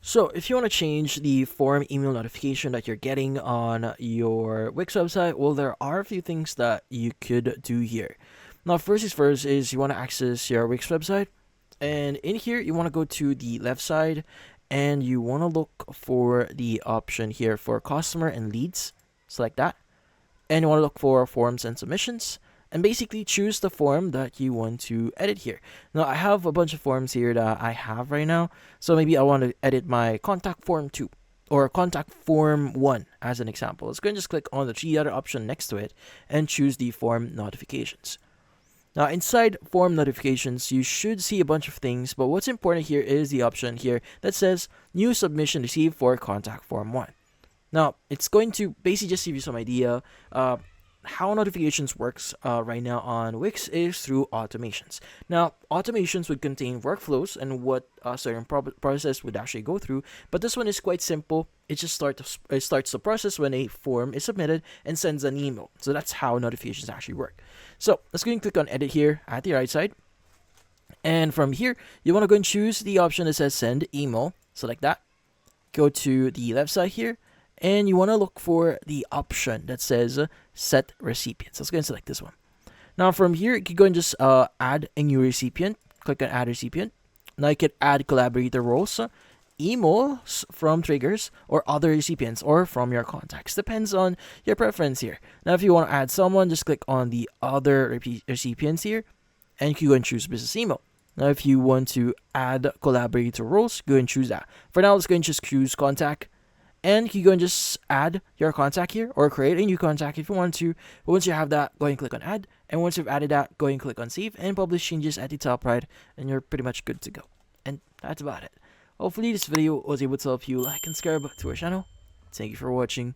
So if you want to change the form email notification that you're getting on your Wix website, well, there are a few things that you could do here. Now, first is you want to access your Wix website, and in here you want to go to the left side, and you want to look for the option here for customer and leads. Select that, and you want to look for forms and submissions, and basically choose the form that you want to edit here. Now, I have a bunch of forms here that I have right now, so maybe I want to edit my contact form 2 or contact form 1 as an example. Let's go and just click on the three other option next to it and choose the form notifications. Now, inside form notifications, you should see a bunch of things, but what's important here is the option here that says new submission received for contact form 1. Now, it's going to basically just give you some idea. How notifications works right now on Wix is through automations. Now, automations would contain workflows and what a certain process would actually go through, but this one is quite simple. It just starts the process when a form is submitted and sends an email. So that's how notifications actually work. So let's go and click on edit here at the right side. And from here, you want to go and choose the option that says send email. Select that. Go to the left side here, and you want to look for the option that says set recipients. Let's go and select this one. Now from here, you can go and just add a new recipient. Click on add recipient. Now you can add collaborator roles, emails from triggers, or other recipients, or from your contacts. Depends on your preference here. Now if you want to add someone, just click on the other recipients here, and you can go and choose business email. Now if you want to add collaborator roles, go and choose that. For now, let's go and just choose contact. And you go and just add your contact here or create a new contact if you want to. But once you have that, go and click on add. And once you've added that, go and click on save and publish changes at the top right. And you're pretty much good to go. And that's about it. Hopefully this video was able to help you like and subscribe to our channel. Thank you for watching.